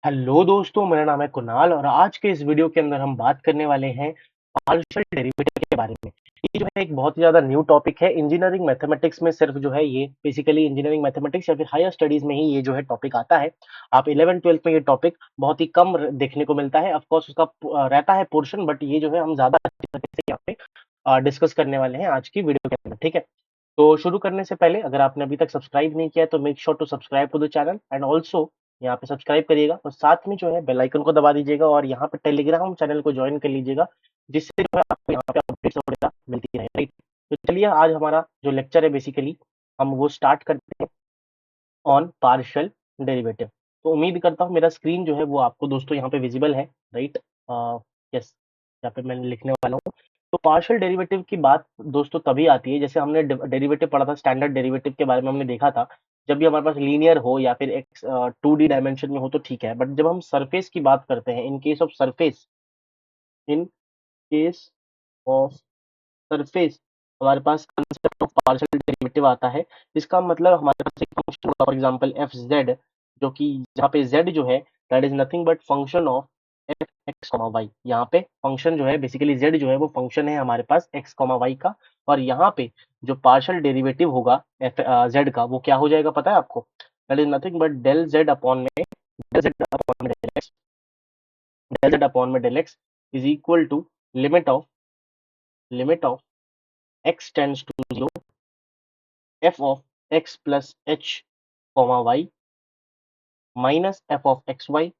Hello दोस्तों, मेरा नाम है कुणाल और आज के इस वीडियो के अंदर हम बात करने वाले हैं पार्शियल डेरिवेटिव के बारे में। ये जो है एक बहुत ही ज़्यादा न्यू टॉपिक है इंजीनियरिंग मैथमेटिक्स में। सिर्फ जो है ये बेसिकली इंजीनियरिंग मैथमेटिक्स या फिर हायर स्टडीज में ही ये जो है टॉपिक आता है। आप 11th-12th में ये टॉपिक बहुत ही कम देखने को मिलता है। ऑफ कोर्स उसका रहता है पोर्शन, बट ये जो है हम ज़्यादा अच्छी तरीके से यहाँ पे डिस्कस करने वाले हैं आज की वीडियो के अंदर। ठीक है, तो शुरू करने से पहले अगर आपने अभी तक सब्सक्राइब नहीं किया है तो make sure to subscribe to the channel and also यहाँ पे सब्सक्राइब करिएगा और साथ में जो है बेल आइकन को दबा दीजिएगा और यहाँ पे टेलीग्राम चैनल को ज्वाइन कर लीजिएगा, जिससे जो है आपको यहाँ पे अपडेट्स वगैरह मिलती रहे। राइट, तो चलिए आज हमारा जो लेक्चर है बेसिकली हम वो स्टार्ट करते हैं ऑन पार्शियल डेरिवेटिव। तो उम्मीद करता हूँ मेरा स्क्रीन जो है वो आपको दोस्तों यहाँ पे विजिबल है। राइट, यस, यहाँ पे मैंने लिखने वाला हूँ। तो पार्शियल डेरिवेटिव की बात दोस्तों तभी आती है, जैसे हमने डेरिवेटिव पढ़ा था, स्टैंडर्ड डेरिवेटिव के बारे में हमने देखा था। जब भी हमारे पास लीनियर हो या फिर एक्स 2D डायमेंशन में हो तो ठीक है, बट जब हम सरफेस की बात करते हैं, in case of surface, in case of surface, हमारे पास कंसेप्ट ऑफ पार्शियल डेरिवेटिव आता है। इसका मतलब हमारे पास एक फंक्शन होगा, फॉर एग्जांपल एफ जेड, जो कि यहाँ पे जेड जो है that is nothing but function of F x comma Y. यहाँ पे फंक्शन जो है बेसिकली जेड जो है वो फंक्शन है हमारे पास एक्स कॉमा वाई का। और यहाँ पे जो पार्शियल डेरिवेटिव होगा एफ जेड का, वो क्या हो जाएगा पता है आपको? That is nothing but del z upon में डेल जेड अपॉन में del x, del z upon में del x is equal to limit of x tends to 0 f of x plus h comma y minus f of x y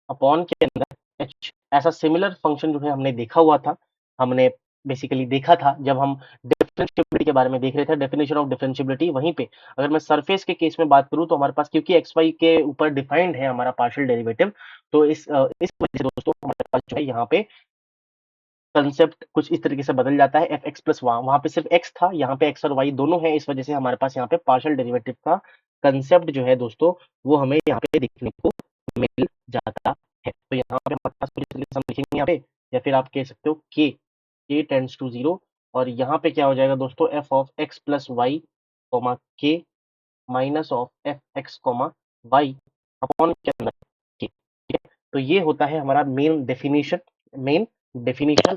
upon के अंदर h। ऐसा similar function जो है हमने देखा हुआ था, हमने बेसिकली देखा था जब हम डिफरेंशिएबिलिटी के बारे में देख रहे थे, डेफिनेशन ऑफ डिफरेंशिएबिलिटी। वहीं पे अगर मैं सरफेस के केस में बात करूं तो हमारे पास क्योंकि एक्स वाई के ऊपर डिफाइंड है हमारा पार्शियल डेरिवेटिव, तो इस वजह से दोस्तों हमारे पास जो है यहाँ पे कंसेप्ट कुछ इस तरीके से बदल जाता है। एफ एक्स प्लस वहां पे सिर्फ एक्स था, यहाँ पे एक्स और वाई दोनों है, इस वजह से हमारे पास यहाँ पे पार्शियल डेरिवेटिव का कंसेप्ट जो है दोस्तों वो हमें यहाँ पे देखने को मिल जाता है। तो यहाँ पे हमारे पास कुछ इस तरीके से हम लिखेंगे यहाँ पे, या फिर आप कह सकते हो के टेंड्स टू 0, और यहाँ पे क्या हो जाएगा दोस्तों, f of x plus y comma के minus of F x comma y upon के अंदर के। ठीक है, तो ये होता है हमारा main definition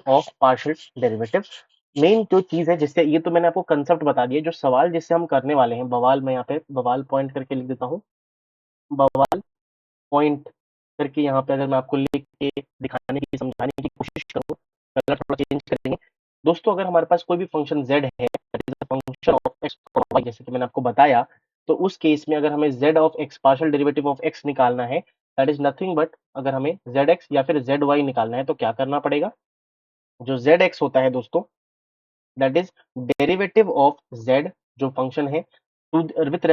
of partial derivative. Main जो चीज है जिससे, ये तो मैंने आपको कंसेप्ट बता दिया, जो सवाल जिससे हम करने वाले हैं, बवाल, मैं यहाँ पे बवाल पॉइंट करके लिख देता हूँ, बवाल पॉइंट करके यहाँ पे अगर मैं आपको लिख के दिखाने की समझाने की कोशिश करूँ, कलर थोड़ा चेंज करेंगे दोस्तों। अगर हमारे पास कोई भी फंक्शन z है, फंक्शन ऑफ एक्स, जैसे कि मैंने आपको बताया, तो उस केस में अगर हमें z of x, partial derivative of x निकालना है, दैट इज नथिंग बट, अगर हमें zx या फिर zy निकालना है तो क्या करना पड़ेगा? जो zx होता है दोस्तों, that is derivative of z, जो फंक्शन है विथ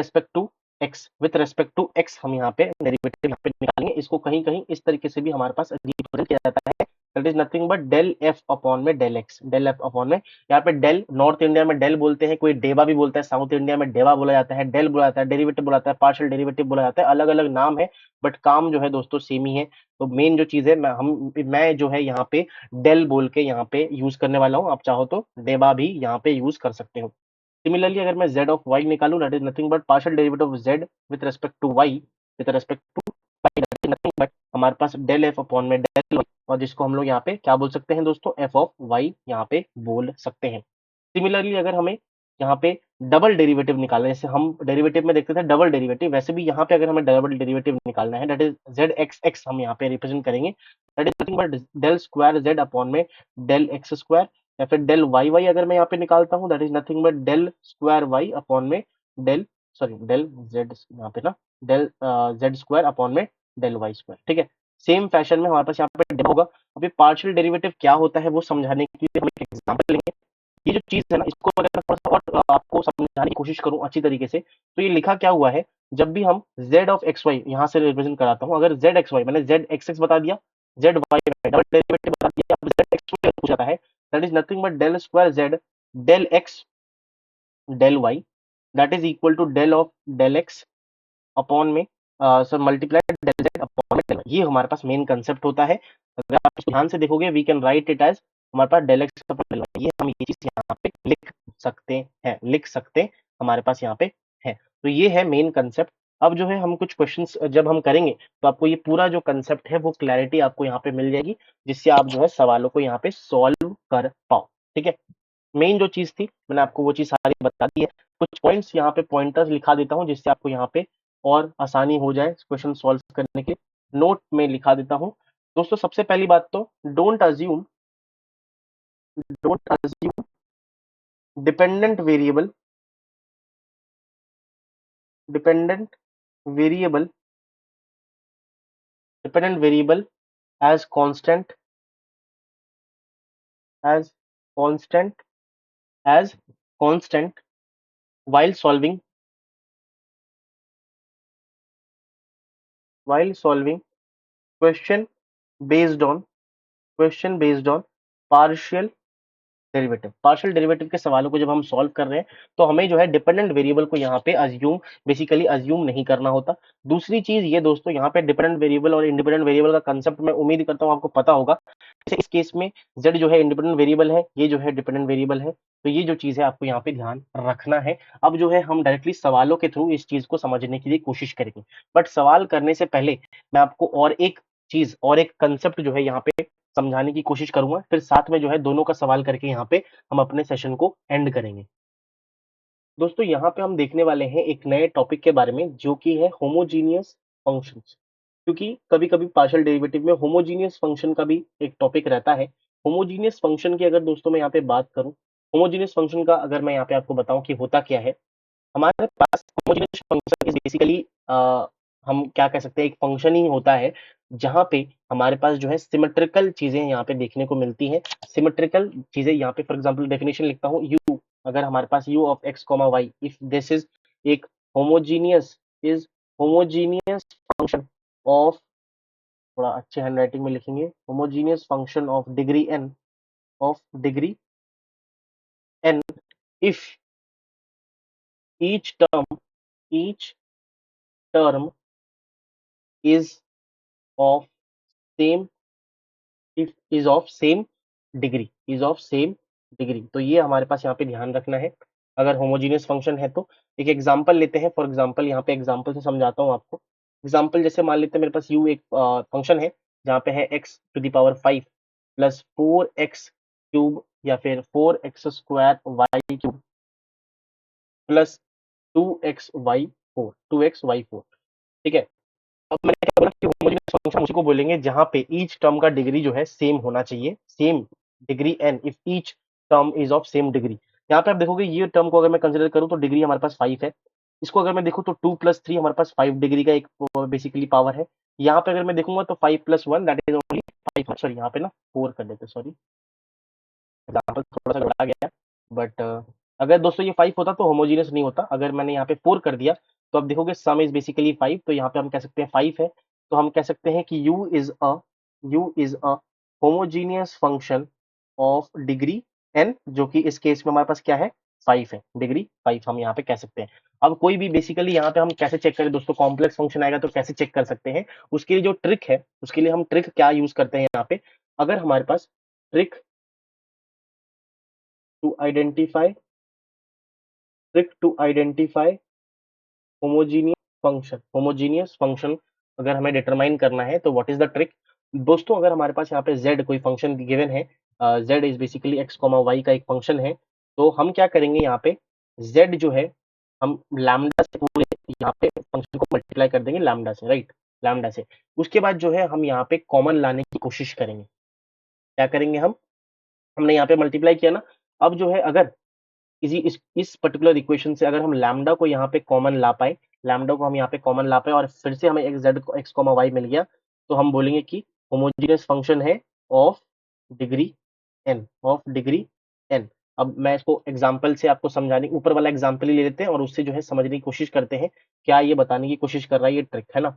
रेस्पेक्ट टू x, हम यहाँ पे डेरिवेटिव यहाँ पे निकालेंगे। इसको कहीं कहीं इस तरीके से भी हमारे पास रिप्रेजेंट किया जाता है, that is nothing but del f upon में del x, del f upon में, यहाँ पे डेल नॉर्थ इंडिया में डेल बोलते हैं, कोई डेबा भी बोलता है, साउथ इंडिया में डेवा बोला जाता है, डेल बोला जाता है, डेरिवेटिव बोला जाता है, पार्शियल डेरिवेटिव बोला जाता है, अलग अलग नाम है, बट काम जो है दोस्तों सेम ही है। तो मेन जो चीज है, मैं जो है यहाँ पे डेल बोल के यहाँ पे यूज करने वाला हूँ, आप चाहो तो डेबा भी यहाँ पे यूज कर सकते हो। सिमिलरली अगर मैं z ऑफ y निकालूं, that is nothing but partial derivative of z with respect to y, with respect to y, that is nothing but हमारे पास डेल f अपॉन में डेल y, और जिसको हम लोग यहाँ पे क्या बोल सकते हैं दोस्तों, f ऑफ y यहाँ पे बोल सकते हैं। सिमिलरली अगर हमें यहाँ पे डबल डेरिवेटिव निकालना है, जैसे हम डेरिवेटिव में देखते थे डबल डेरिवेटिव, वैसे भी यहाँ पे अगर हमें डबल डेरिवेटिव निकालना है, that is z x x हम यहाँ पे रिप्रेजेंट करेंगे, that is nothing but del square z upon में डेल एक्स स्क्वायर, या फिर डेल वाई वाई अगर मैं यहाँ पे निकालता हूँ, that is nothing but del square y upon में डेल, सॉरी डेल जेड यहाँ पे ना, डेल जेड स्क्वायर अपॉन में डेल वाई स्क्वायर। ठीक है, सेम फैशन में हमारे पास यहाँ पे डेल होगा। अभी पार्शियल डेरिवेटिव क्या होता है वो समझाने के लिए हम एक एग्जांपल लेंगे। ये जो चीज है ना, इसको अगर मैं थोड़ा सा और आपको समझाने की कोशिश करूं अच्छी तरीके से, तो ये लिखा क्या हुआ है, जब भी हम z ऑफ एक्स वाई यहाँ से रिप्रेजेंट कराता हूँ, अगर z एक्स वाई मैंने z एक्स एक्स बता दिया, z वाई डबल डेरिवेटिव बता दिया, अब z एक्स वाई पूछा जाता है, that is nothing but del square z del x del y, that is equal to del of del x upon में sir multiply del z upon में del y. ये हमारे पास मेन कंसेप्ट होता है। अगर आप इसको ध्यान से देखोगे, we can write it as, हमारे पास del x upon del y, ये हम ये चीज यहाँ पे लिख सकते हैं, हमारे पास यहाँ पे है। तो ये है मेन कंसेप्ट अब जो है हम कुछ क्वेश्चंस जब हम करेंगे तो आपको ये पूरा जो कंसेप्ट है वो क्लैरिटी आपको यहाँ पे मिल जाएगी, जिससे आप जो है सवालों को यहाँ पे सॉल्व कर पाओ। ठीक है, मेन जो चीज थी मैंने आपको वो चीज सारी बता दी है। कुछ पॉइंट्स यहाँ पे पॉइंटर्स लिखा देता हूँ जिससे आपको यहाँ पे और आसानी हो जाए क्वेश्चन सॉल्व करने के। नोट में लिखा देता हूँ दोस्तों। सबसे पहली बात तो don't assume dependent variable dependent variable dependent variable as constant as constant as constant while solving question based on partial derivative के सवालों को जब हम सॉल्व कर रहे हैं तो हमें जो है डिपेंडेंट वेरिएबल को यहाँ पे बेसिकली अज्यूम नहीं करना होता। दूसरी चीज ये दोस्तों, यहाँ पे डिपेंडेंट वेरिएबल और इंडिपेंडेंट वेरिएबल का कंसेप्ट मैं उम्मीद करता हूँ आपको पता होगा। जैसे इस केस में z जो है इंडिपेंडेंट वेरिएबल है, ये जो है डिपेंडेंट वेरिएबल है, तो ये जो चीज है आपको यहाँ पे ध्यान रखना है। अब जो है हम डायरेक्टली सवालों के थ्रू इस चीज को समझने की कोशिश करेंगे, बट सवाल करने से पहले मैं आपको और एक कंसेप्ट जो है यहाँ पे समझाने की कोशिश करूंगा, फिर साथ में जो है दोनों का सवाल करके यहाँ पे हम अपने सेशन को एंड करेंगे। दोस्तों यहाँ पे हम देखने वाले हैं एक नए टॉपिक के बारे में जो कि है होमोजीनियस फंक्शंस। क्योंकि कभी कभी पार्शियल डेरिवेटिव में होमोजीनियस फंक्शन का भी एक टॉपिक रहता है। होमोजीनियस फंक्शन की अगर दोस्तों मैं यहाँ पे बात करूं, होमोजीनियस फंक्शन का अगर मैं यहाँ पे आपको बताऊं कि होता क्या है, हमारे पास होमोजेनियस फंक्शन इज बेसिकली हम क्या कह सकते हैं, एक फंक्शन ही होता है जहां पे हमारे पास जो है सिमेट्रिकल चीजें यहाँ पे देखने को मिलती हैं। सिमेट्रिकल चीजें यहाँ पे फॉर एग्जांपल डेफिनेशन लिखता हूँ, यू अगर हमारे पास u of x comma y if this is एक होमोजीनियस होमोजीनियस फंक्शन ऑफ, थोड़ा अच्छे हैंडराइटिंग में लिखेंगे, homogeneous function of degree n if each term each term is of same if is of same degree। तो ये हमारे पास यहाँ पे ध्यान रखना है। अगर होमोजीनियस फंक्शन है तो एक एग्जांपल लेते हैं। फॉर एग्जांपल यहाँ पे एग्जांपल से समझाता हूँ आपको। एग्जांपल जैसे मान लेते हैं मेरे पास u एक फंक्शन है जहाँ पे है x⁵ प्लस 4x³ या फिर 4x² प्लस 2xy4। ठीक है, अब मैंने क्या बोला कि होमोजेनियस फंक्शन उसी को बोलेंगे जहां पे ईच टर्म का डिग्री जो है सेम होना चाहिए, same degree n if each term is of same degree. यहाँ पे आप देखोगे ये टर्म को अगर मैं कंसिडर करूं तो डिग्री हमारे पास 5 है। इसको अगर मैं देखूं तो 2+3 हमारे पास 5 डिग्री का एक बेसिकली पावर है। यहाँ पे अगर मैं देखूंगा तो 5+1 दैट इज ओनली 5। सॉरी यहाँ पे ना 4 कर देते, सॉरी एग्जाम्पल थोड़ा सा गड़ा गया, बट अगर दोस्तों ये 5 होता तो होमोजीनियस नहीं होता। अगर मैंने यहाँ पे 4 कर दिया तो आप देखोगे सम इज बेसिकली 5, तो यहाँ पे हम कह सकते हैं 5 है। तो हम कह सकते हैं कि u is a homogeneous function of degree n, जो कि इस केस में हमारे पास क्या है, 5 है, डिग्री 5 हम यहाँ पे कह सकते हैं। अब कोई भी बेसिकली यहाँ पे हम कैसे चेक करें दोस्तों, कॉम्प्लेक्स फंक्शन आएगा तो कैसे चेक कर सकते हैं, उसके लिए जो ट्रिक है, उसके लिए हम ट्रिक क्या यूज करते हैं यहाँ पे, अगर हमारे पास trick to identify homogeneous function अगर हमें डिटरमाइन करना है तो व्हाट इज द ट्रिक। दोस्तों अगर हमारे पास यहाँ पे z कोई फंक्शन गिवन है, z is basically x comma y का एक फंक्शन है, तो हम क्या करेंगे यहाँ पे, z जो है हम लैम्डा से पूरे यहाँ पे फंक्शन को मल्टीप्लाई कर देंगे लैम्डा से, राइट, लैम्डा से। उसके बाद जो है हम यहाँ पे कॉमन लाने की कोशिश करेंगे। क्या करेंगे हमने यहाँ पे मल्टीप्लाई किया ना, अब जो है अगर इस पर्टिकुलर इक्वेशन से अगर हम लैम्डा को यहाँ पे कॉमन ला पाए, लैम्डा को हम यहाँ पे कॉमन ला पाए और फिर से हमें एक z x कॉमा y मिल गया, तो हम बोलेंगे कि होमोजीनियस फंक्शन है ऑफ डिग्री n। अब मैं इसको एग्जांपल से आपको समझाने, ऊपर वाला एग्जांपल ही ले लेते हैं और उससे जो है समझने की कोशिश करते हैं क्या ये बताने की कोशिश कर रहा है ये ट्रिक, है ना।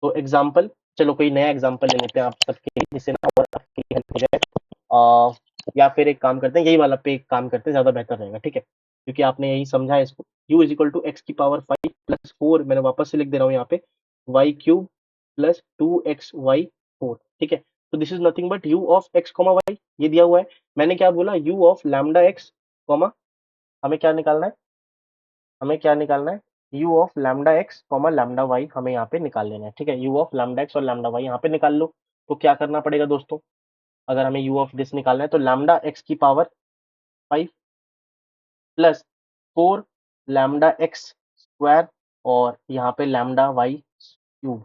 तो एग्जाम्पल, चलो कोई नया एग्जाम्पल ले लेते हैं आप सबके लिए जिससे ना और आपकी हेल्प हो जाए। या फिर एक काम करते हैं, यही वाला पे एक काम करते हैं, ज्यादा बेहतर रहेगा, ठीक है, क्योंकि आपने यही समझा है इसको। u is equal to x की पावर 5 प्लस 4, मैंने वापस से लिख दे रहा हूँ यहाँ पे, y³ प्लस 2xy4। ठीक है, तो this is nothing but u of x comma y, ये दिया हुआ है। मैंने क्या बोला, u of lambda x comma, हमें क्या निकालना है, u of lambda x comma lambda y हमें यहाँ पे निकाल लेना है, ठीक है। u ऑफ लैम्डा एक्स और लैम्डा वाई यहाँ पे निकाल लो। तो क्या करना पड़ेगा दोस्तों, अगर हमें u ऑफ दिस निकालना है तो लैम्डा एक्स की power 5 plus 4 lambda x square और यहाँ पे lambda y cube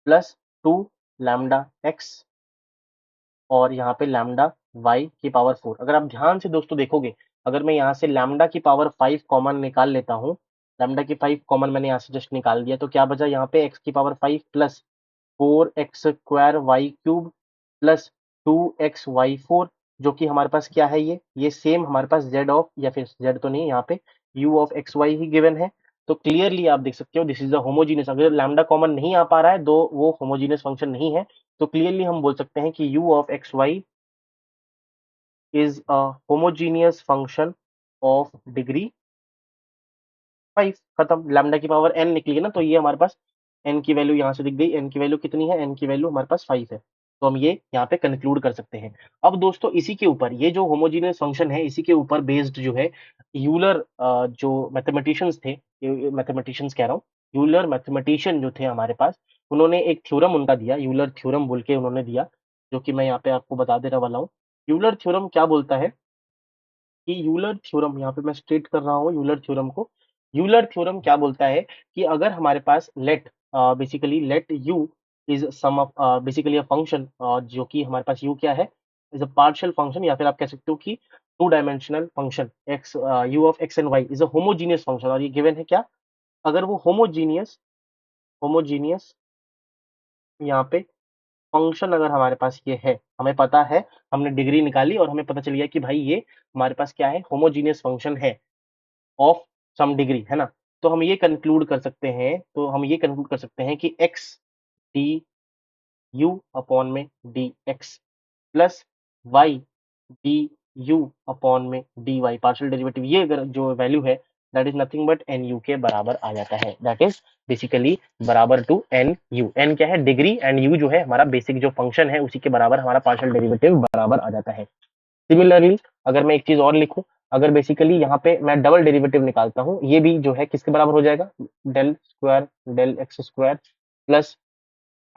plus 2 lambda x और यहाँ पे लैम्डा वाई की पावर 4। अगर आप ध्यान से दोस्तों देखोगे, अगर मैं यहाँ से लैम्डा की पावर 5 कॉमन निकाल लेता हूँ, लैम्डा की 5 कॉमन मैंने यहाँ से जस्ट निकाल दिया, तो क्या बचा यहाँ पे एक्स की power 5 plus 4x square y cube plus 2xy4, जो कि हमारे पास क्या है, ये सेम हमारे पास z ऑफ, या फिर z तो नहीं, यहाँ पे u of x why he given है। तो क्लियरली आप देख सकते हो दिस इज अ होमोजीनियस, अगर लैम्डा कॉमन नहीं आ पा रहा है तो वो होमोजीनियस फंक्शन नहीं है। तो क्लियरली हम बोल सकते हैं कि u of x y is a homogeneous function of degree 5। खत्म, लैम्डा की पावर n निकली है ना, तो ये हमारे पास n की वैल्यू यहाँ से दिख गई। n की वैल्यू कितनी है, n की वैल्यू हमारे पास 5 है। तो हम ये यहाँ पे कंक्लूड कर सकते हैं। अब दोस्तों इसी के ऊपर, ये जो होमोजीनियस फंक्शन है, इसी के ऊपर बेस्ड जो है यूलर, जो मैथमेटिशियंस थे, मैथमेटिशियंस कह रहा हूँ, यूलर मैथमेटिशियन जो थे हमारे पास, उन्होंने एक थ्योरम उनका दिया, यूलर थ्योरम बोल के उन्होंने दिया, जो कि मैं यहाँ पे आपको बता देने वाला हूँ। यूलर थ्योरम क्या बोलता है कि यूलर थ्योरम, यहाँ पे मैं स्टेट कर रहा हूँ यूलर थ्योरम को। यूलर थ्योरम क्या बोलता है कि अगर हमारे पास let, basically let u is sum of, basically a function, जो कि हमारे पास यू क्या है, इज अ पार्शियल फंक्शन, या फिर आप कह सकते हो कि two dimensional function x, u of x and y is a homogeneous function, और ये गिवन है क्या, अगर वो होमोजीनियस, होमोजीनियस यहाँ पे फंक्शन अगर हमारे पास ये है, हमें पता है, हमने डिग्री निकाली और हमें पता चल गया कि भाई ये हमारे पास क्या है, होमोजीनियस फंक्शन है ऑफ सम डिग्री, है ना। तो हम ये कंक्लूड कर सकते हैं, तो हम ये कंक्लूड कर सकते हैं कि x डी यू अपॉन में d x plus y d u upon में डी वाई, पार्शियल डेरिवेटिव, ये अगर जो वैल्यू है that is nothing but n u के बराबर आ जाता है, दैट इज बेसिकली बराबर टू एन यू। एन क्या है, डिग्री, एंड यू जो है हमारा बेसिक जो फंक्शन है, उसी के बराबर हमारा पार्शियल डेरिवेटिव बराबर आ जाता है। सिमिलरली अगर मैं एक चीज और लिखूं, अगर बेसिकली यहाँ पे मैं डबल डेरिवेटिव निकालता हूँ, ये भी जो है किसके बराबर हो जाएगा, del square del x square plus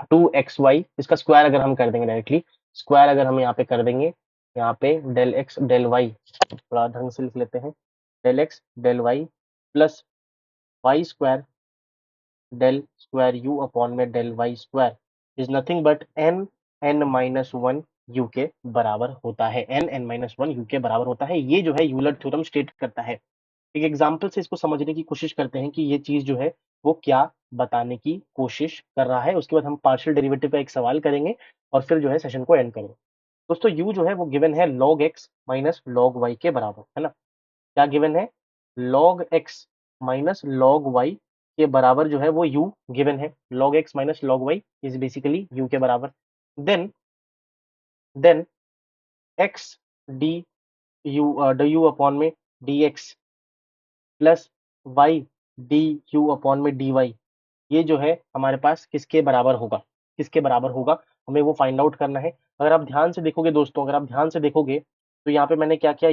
2xy, इसका स्क्वायर अगर हम कर देंगे डायरेक्टली, स्क्वायर अगर हम यहाँ पे कर देंगे, यहाँ पे डेल एक्स डेल वाई, थोड़ा ढंग से लिख लेते हैं, del x del y plus y square del square u upon में del y square is nothing but n n minus one u के बराबर होता है, n n minus one u के बराबर होता है। ये जो है यूलर थ्योरम स्टेट करता है। एक एग्जाम्पल से इसको समझने की कोशिश करते हैं कि ये चीज जो है वो क्या बताने की कोशिश कर रहा है, उसके बाद हम पार्शियल डेरिवेटिव का एक सवाल करेंगे और फिर जो है सेशन को एंड करेंगे। दोस्तों यू जो है वो गिवन है log x minus log y के बराबर, है ना। क्या गिवन है, log x minus log y के बराबर जो है वो u गिवन है, log x minus log y is basically u के बराबर। Then then x d u d u upon में dx plus y d u upon में dy, ये जो है हमारे पास किसके बराबर होगा, किसके बराबर होगा, हमें वो फाइंड आउट करना है। अगर आप ध्यान से देखोगे दोस्तों, अगर आप ध्यान से देखोगे तो यहाँ पे मैंने क्या किया,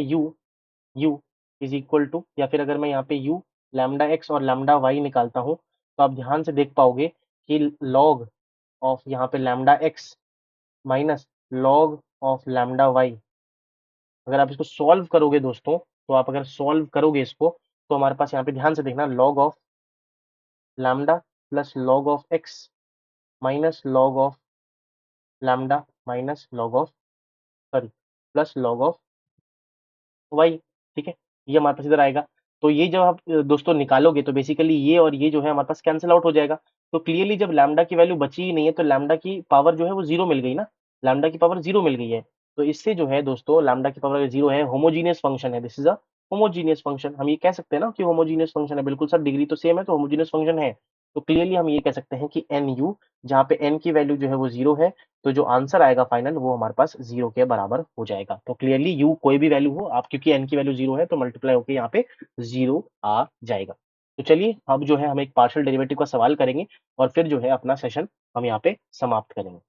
u इज इक्वल टू, या फिर अगर मैं यहाँ पे u लैम्डा x और लैम्डा y निकालता हूँ, तो आप ध्यान से देख पाओगे कि log ऑफ यहाँ पे lambda x minus log of lambda y, अगर आप इसको सॉल्व करोगे दोस्तों, तो आप अगर सॉल्व करोगे इसको, तो हमारे पास यहाँ पे ध्यान से देखना, log of lambda plus log of x minus log of lambda minus log of, sorry, plus log of y, ठीक है, ये हमारे पास इधर आएगा। तो ये जब आप दोस्तों निकालोगे तो बेसिकली ये और ये जो है हमारे पास कैंसिल आउट हो जाएगा। तो क्लियरली जब लैम्डा की वैल्यू बची ही नहीं है, तो लैम्डा की पावर जो है वो जीरो मिल गई ना, लैम्डा की पावर जीरो मिल गई है। तो इससे जो है दोस्तों लैम्डा की पावर जीरो है, होमोजीनियस फंक्शन है, this is a homogeneous function. हम ये कह सकते हैं ना कि होमोजीनियस फंक्शन है, बिल्कुल सर डिग्री तो सेम है तो होमोजीनियस फंक्शन है। तो क्लियरली हम ये कह सकते हैं कि एन यू, जहाँ पे एन की वैल्यू जो है वो जीरो है, तो जो आंसर आएगा फाइनल वो हमारे पास जीरो के बराबर हो जाएगा। तो क्लियरली यू कोई भी वैल्यू हो आप, क्योंकि एन की वैल्यू जीरो है तो मल्टीप्लाई होकर यहाँ पे जीरो आ जाएगा। तो चलिए अब जो है हम एक पार्शियल डेरिवेटिव का सवाल करेंगे और फिर जो है अपना सेशन हम यहाँ पे समाप्त करेंगे।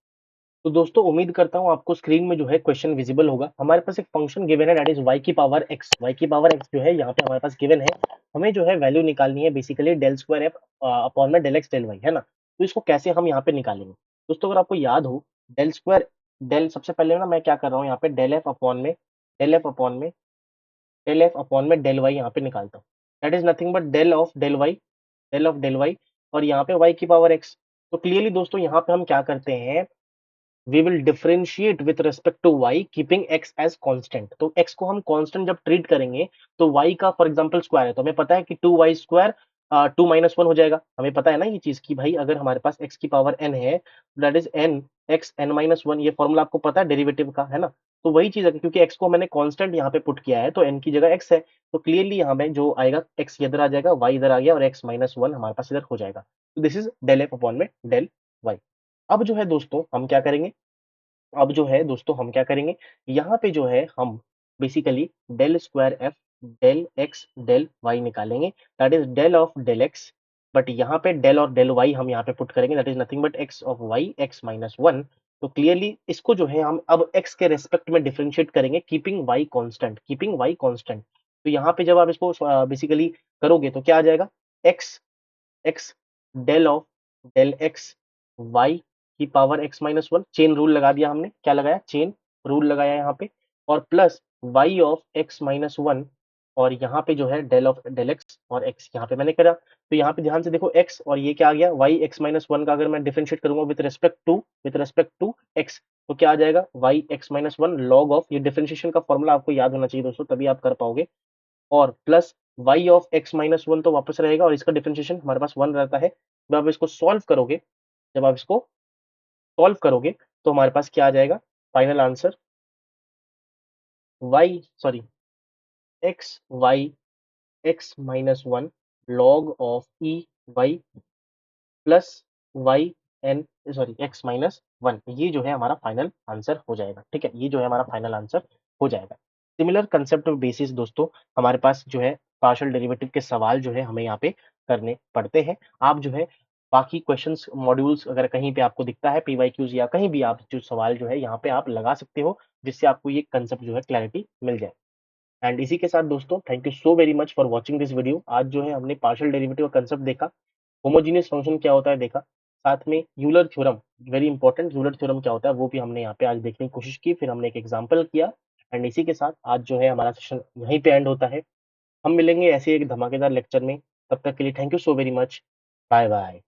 तो दोस्तों उम्मीद करता हूँ आपको स्क्रीन में जो है क्वेश्चन विजिबल होगा। हमारे पास एक फंक्शन गिवन है दैट इज y की पावर x। y की पावर x जो है यहाँ पे हमारे पास गिवन है। हमें जो है वैल्यू निकालनी है basically del square f upon में डेल एक्स डेल वाई, है ना। तो इसको कैसे हम यहाँ पे निकालेंगे दोस्तों, अगर आपको याद हो डेल स्क्वायर डेल, सबसे पहले ना मैं क्या कर रहा हूँ यहाँ पे डेल एफ अपॉन में डेल एफ अपॉन में डेल एफ अपॉन में डेल वाई यहाँ पे निकालता हूँ। That is nothing but del of del y और यहाँ पे y की पावर x। तो क्लियरली दोस्तों यहाँ पे हम क्या करते हैं, we will differentiate with respect to y keeping x as constant. तो x को हम कांस्टेंट जब ट्रीट करेंगे तो y का फॉर एग्जांपल स्क्वायर है, तो हमें पता है कि 2y स्क्वायर 2 - 1 हो जाएगा। हमें पता है ना ये चीज कि भाई अगर हमारे पास x की पावर n है that is n x n-1। ये फॉर्मूला आपको पता है डेरिवेटिव का, है ना। तो वही चीज है क्योंकि x को मैंने कांस्टेंट यहाँ पे पुट किया है तो n की जगह x है। तो क्लियरली यहाँ पे जो आएगा x इधर आ जाएगा, y इधर आ गया और x-1 हमारे पास इधर हो जाएगा। तो this is del f upon में डेल y। अब जो है दोस्तों हम क्या करेंगे, अब जो है दोस्तों हम क्या करेंगे, यहाँ पे जो है हम basically del square f del x del y निकालेंगे that is del of del x. But यहाँ पे डेल और डेल वाई हम यहाँ पे पुट करेंगे that is nothing but x of y x-1। तो क्लियरली इसको जो है हम अब x के रेस्पेक्ट में डिफरेंशिएट करेंगे कीपिंग y कांस्टेंट। तो यहाँ पे जब आप इसको बेसिकली करोगे तो क्या आ जाएगा, x x del of del x y की पावर x-1। चेन रूल लगा दिया हमने, क्या लगाया, चेन रूल लगाया यहाँ पे। और प्लस y ऑफ x-1 और यहाँ पे जो है डेल ऑफ डेल एक्स और x यहाँ पे मैंने करा। तो यहाँ पे ध्यान से देखो x और ये क्या आ गया, y x-1 का अगर मैं डिफरेंशिएट करूंगा विथ रेस्पेक्ट टू x तो क्या आ जाएगा, y x-1 log ऑफ, ये डिफरेंशिएशन का फॉर्मूला आपको याद होना चाहिए दोस्तों तभी आप कर पाओगे। और प्लस y ऑफ x-1 तो वापस रहेगा और इसका डिफरेंशिएशन हमारे पास 1 रहता है। जब आप इसको सॉल्व करोगे तो हमारे पास क्या आ जाएगा, final answer y sorry x y x-1 log of e y plus y n sorry x-1, ये जो है हमारा फाइनल आंसर हो जाएगा। ठीक है, ये जो है हमारा फाइनल आंसर हो जाएगा। सिमिलर कंसेप्ट बेसिस दोस्तों हमारे पास जो है पार्शियल डेरिवेटिव के सवाल जो है हमें यहाँ पे करने पड़ते हैं। आप जो है बाकी क्वेश्चंस मॉड्यूल्स अगर कहीं पे आपको दिखता है पीवाईक्यूज या कहीं भी आप जो सवाल जो है यहाँ पे आप लगा सकते हो जिससे आपको ये कंसेप्ट जो है क्लैरिटी मिल जाए। एंड इसी के साथ दोस्तों thank you so very much for watching this video. आज जो है हमने पार्शियल डेरिवेटिव का कंसेप्ट देखा, होमोजीनियस फंक्शन क्या होता है देखा, साथ में Euler theorem, very important, Euler theorem क्या होता है वो भी हमने यहाँ पे आज देखने की कोशिश की, फिर हमने एक एग्जांपल किया। एंड इसी के साथ आज जो है हमारा सेशन यहीं पे एंड होता है। हम मिलेंगे ऐसे एक धमाकेदार लेक्चर में, तब तक के लिए thank you so very much, bye bye.